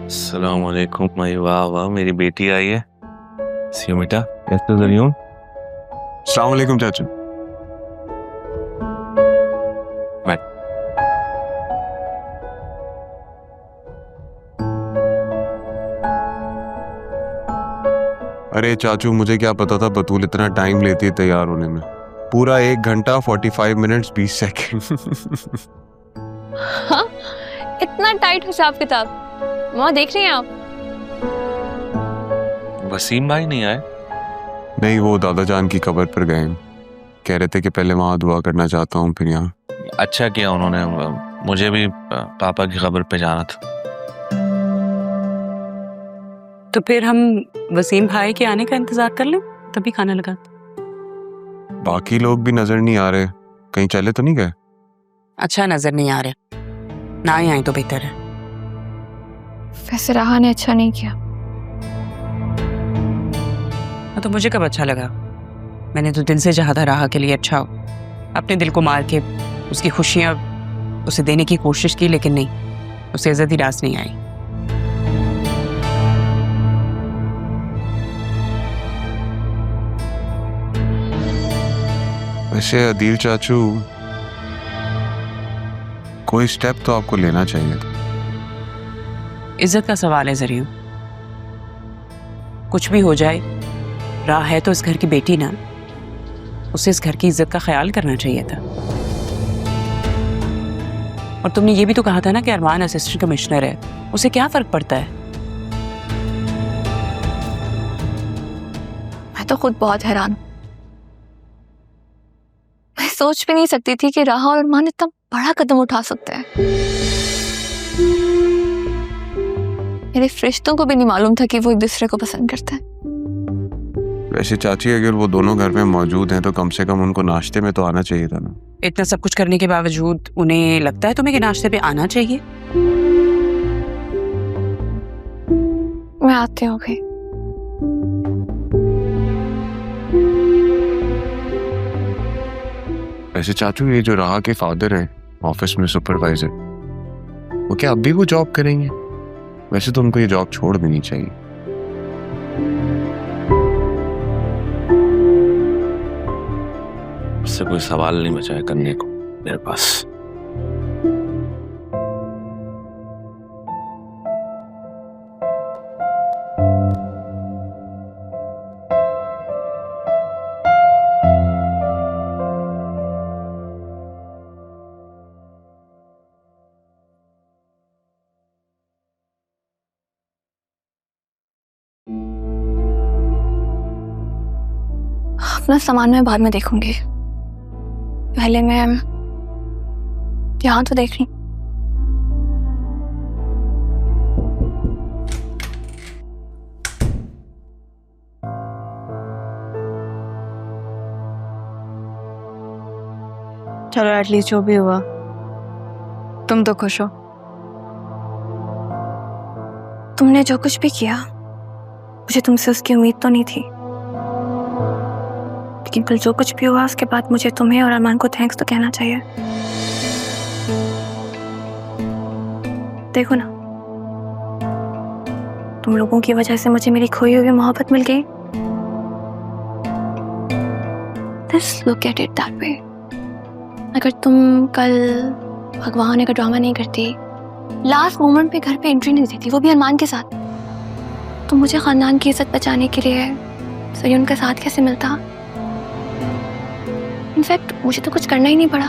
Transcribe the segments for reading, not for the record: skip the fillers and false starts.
अस्सलाम वालेकुम। भाई वाह वाह, मेरी बेटी आई है। सियो बेटा, कैसे जरियूं? अस्सलाम वालेकुम चाचू। अरे चाचू, मुझे क्या पता था बतूल इतना टाइम लेती है तैयार होने में। पूरा 1 घंटा 45 मिनट्स 20 सेकेंड। हाँ? इतना टाइट हिसाब किताब? वहाँ देख रही हैं आप? वसीम भाई नहीं आए? नहीं, वो दादा जान की कब्र पर गए हैं। कह रहे थे कि पहले वहां दुआ करना चाहता हूँ, फिर यहाँ। अच्छा किया उन्होंने, मुझे भी पापा की कब्र पे जाना था। तो फिर हम वसीम भाई के आने का इंतजार कर लें, तभी खाना लगाते। बाकी लोग भी नजर नहीं आ रहे, कहीं चले तो नहीं गए? अच्छा नजर नहीं आ रहे, ना ही आए तो बेहतर है। वैसे राहा ने अच्छा नहीं किया। तो मुझे कब अच्छा लगा? मैंने तो दिल से चाहा था राहा के लिए अच्छा हो। अपने दिल को मार के उसकी खुशियां उसे देने की कोशिश की, लेकिन नहीं, उसे इज्जत ही रास नहीं आई। वैसे अदील चाचू, कोई स्टेप तो आपको लेना चाहिए था। इज्जत का सवाल है जरिए, कुछ भी हो जाए, राह है तो इस घर की बेटी ना, उसे इस घर की इज्जत का ख्याल करना चाहिए था। और तुमने ये भी तो कहा था ना कि अरमान असिस्टेंट कमिश्नर है, उसे क्या फर्क पड़ता है? मैं तो खुद बहुत हैरान हूँ। मैं सोच भी नहीं सकती थी कि राहा और अरमान इतना बड़ा कदम उठा सकते हैं। मेरे फरिश्तों को भी नहीं मालूम था कि वो एक दूसरे को पसंद करते हैं। वैसे चाची, अगर वो दोनों घर में मौजूद हैं तो कम से कम उनको नाश्ते में तो आना चाहिए था ना। इतना सब कुछ करने के बावजूद उन्हें लगता है तुम्हें कि नाश्ते पे आना चाहिए? मैं आती हूँ भी। वैसे चाचू, ये जो राहा के फादर हैं ऑफिस में सुपरवाइजर, वो क्या अब भी वो जॉब करेंगे? वैसे तो उनको ये जॉब छोड़ देनी चाहिए। इससे कोई सवाल नहीं बचा है करने को मेरे पास। अपना सामान मैं बाद में देखूंगी, पहले मैं यहाँ तो देख लूं। चलो, एटलीस्ट जो भी हुआ तुम तो खुश हो। तुमने जो कुछ भी किया, मुझे तुमसे उसकी उम्मीद तो नहीं थी, लेकिन कल जो कुछ भी हुआ उसके बाद मुझे तुम्हें और अरमान को थैंक्स तो कहना चाहिए। देखो ना, तुम लोगों की वजह से मुझे मेरी खोई हुई मोहब्बत मिल गई। Just look at it that way. अगर तुम कल भगवान होने का ड्रामा नहीं करती, लास्ट मोमेंट पे घर पे एंट्री नहीं देती, वो भी अरमान के साथ, तो मुझे खानदान की इज्जत बचाने के लिए सही उनका साथ कैसे मिलता? इनफैक्ट मुझे तो कुछ करना ही नहीं पड़ा,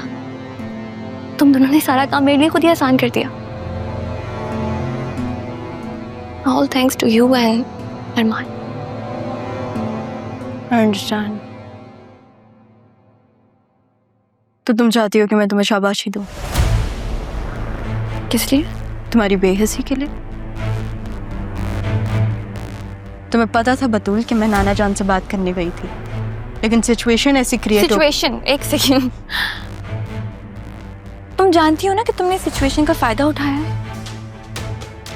तुम दोनों ने सारा काम मेरे लिए खुद ही आसान कर दिया। All thanks to you and Armaan. I understand। तो तुम चाहती हो कि मैं तुम्हें शाबाशी दूं? किस लिए? तुम्हारी बेहसी के लिए। तुम्हें पता था बतूल कि मैं नाना जान से बात करने गई थी, लेकिन सिचुएशन ऐसी क्रिएट सिचुएशन? एक सेकंड, तुम जानती हो ना कि तुमने सिचुएशन का फायदा उठाया है।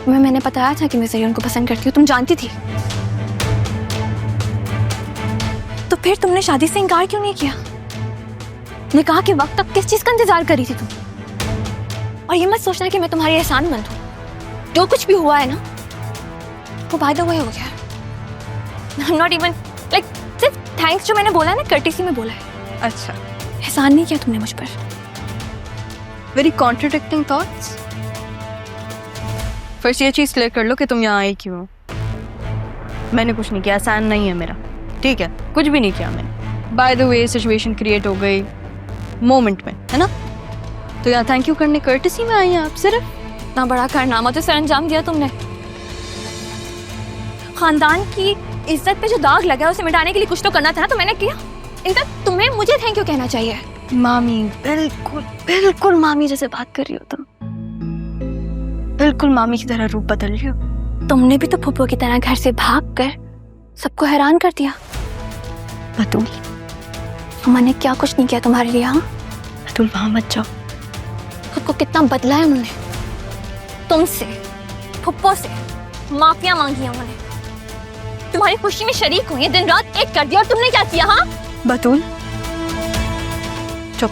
मैंने बताया था कि मैं जरीन को पसंद करती हूँ, तुम जानती थी, तो फिर तुमने शादी से इनकार क्यों नहीं किया? निकाह के वक्त तक किस चीज का इंतजार कर रही थी तुम? और ये मत सोचना कि मैं तुम्हारी एहसानमंद हूँ। जो कुछ भी हुआ है ना, वो बाय द वे हो गया। I'm not even like सिर्फ थैंक्स जो मैंने बोला है ना, कर्टेसी में बोला है, अच्छा, एहसान नहीं किया तुमने मुझ पर। Very contradicting thoughts. फर्स्ट ये चीज़ क्लियर कर लो कि तुम यहाँ आई क्यों हो। मैंने कुछ नहीं किया, एहसान नहीं है मेरा, ठीक है, कुछ भी नहीं किया मैंने। By the way situation create हो गई मोमेंट में, है ना, तो यहाँ थैंक यू करने कर्टेसी में आई हैं आप सिर्फ। इतना बड़ा कारनामा तो सर अंजाम दिया तुमने। खानदान की इज्जत पे जो दाग लगा है उसे मिटाने के लिए कुछ तो करना था ना, तो मैंने किया। इनफैक्ट तुम्हें मुझे थैंक यू कहना चाहिए। मामी, बिल्कुल बिल्कुल मामी जैसे बात कर रही हो तुम, बिल्कुल मामी की तरह रूप बदल रही हो। तुमने भी तो फुप्पो की तरह घर से भाग कर सबको हैरान कर दिया। बतूल, अम्मा ने क्या कुछ नहीं किया तुम्हारे लिए। हाँ, बतूल वहां मत जाओ। खुद को कितना बदला है उन्होंने, तुमसे, फुप्पो से माफिया मांगी है उन्होंने, तुम्हारी खुशी में शरीक हुई है, दिन रात एक कर दिया। और तुमने क्या किया? हाँ, बतूल चुप,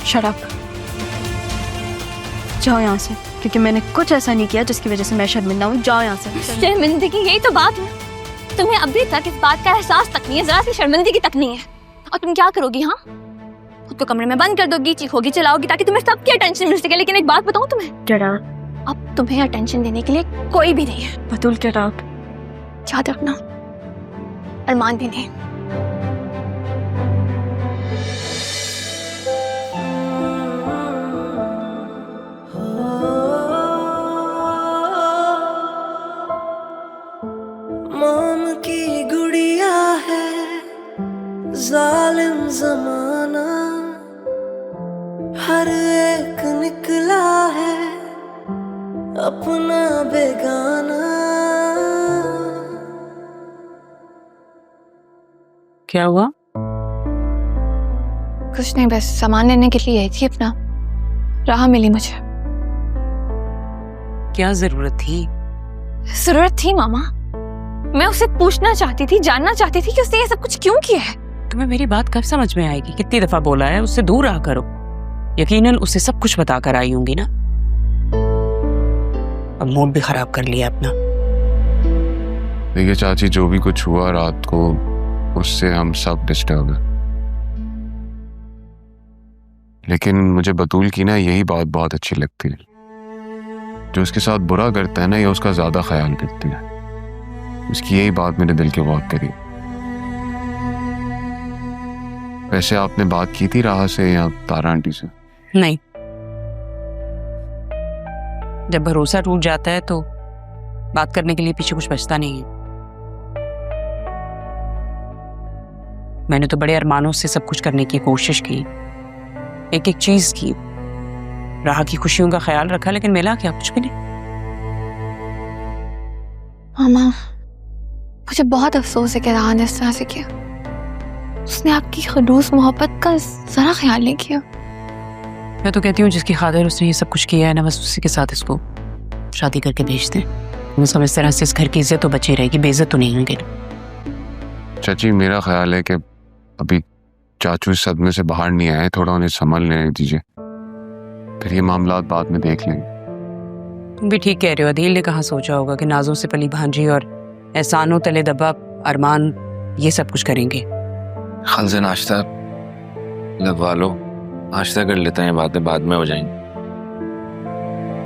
शट अप, जाओ यहाँ से, क्योंकि मैंने कुछ ऐसा नहीं किया जिसकी वजह से मैं शर्मिंदा हूँ। जाओ यहाँ से। शर्मिंदगी, यही तो बात है, तुम्हें अभी तक इस बात का एहसास तक नहीं है, जरा सी शर्मिंदगी तक नहीं है। और तुम क्या करोगी? हाँ, खुद को कमरे में बंद कर दोगी, चीखोगी चिल्लाओगी ताकि तुम्हें सबकी अटेंशन मिल सके। लेकिन एक बात बताऊं तुम्हें, गेट आउट। अब तुम्हें अटेंशन देने के लिए कोई भी नहीं है। बतूल गेट आउट। याद रखना, अरमान भी नहीं। मोम की गुड़िया है जालिम जमाना, हर एक निकला है अपना बेगाना। क्या हुआ? कुछ नहीं, बस सामान लेने के लिए आई थी अपना, राह मिली मुझे। क्या जरूरत थी? जरूरत थी मामा, मैं उससे पूछना चाहती थी, जानना चाहती थी कि उसने ये सब कुछ क्यों किया है। तुम्हें मेरी बात कब समझ में आएगी? कितनी दफा बोला है उससे दूर रहा करो। यकीनन उसे सब कुछ बताकर आई होंगी ना। अब मूड भी खराब कर लिया अपना। देखिए चाची, जो भी कुछ हुआ रात को, उससे हम सब डिस्टर्ब हैं। लेकिन मुझे बतूल की ना यही बात बहुत अच्छी लगती है, जो उसके साथ बुरा करता है ना, ये उसका ज्यादा ख्याल करती है। उसकी यही बात मेरे दिल के बहुत करीब। वैसे आपने बात की थी राह से या तारा आंटी से? नहीं, जब भरोसा टूट जाता है तो बात करने के लिए पीछे कुछ बचता नहीं है। मैंने तो बड़े अरमानों से सब कुछ करने की कोशिश की, एक एक चीज की, राह की खुशियों का ख्याल रखा, लेकिन मिला क्या? कुछ भी नहीं। मामा, मुझे बहुत अफसोस है कि राह ने इस तरह से किया। उसने आपकी खलूस मोहब्बत का जरा ख्याल नहीं किया। मैं तो कहती हूँ जिसकी खातिर उसने ये सब कुछ किया है ना, बस उसी के साथ इसको शादी करके भेज दें। वो सब इस तरह से इस घर की इज्जत तो बची रहेगी, बेइज्जत तो नहीं होंगे। चाची, मेरा ख्याल है कि अभी चाचू इस सदमे से बाहर नहीं आए, थोड़ा उन्हें संभल लेने दीजिए, फिर ये मामला बाद में देख लेंगे। तुम भी ठीक कह रहे हो। अदील ने कहाँ सोचा होगा कि नाजों से पली भांजी और एहसानों तले दबा अरमान ये सब कुछ करेंगे। खल से नाश्ता लगवा लो, नाश्ता कर लेते हैं, बाद में हो जाएंगे।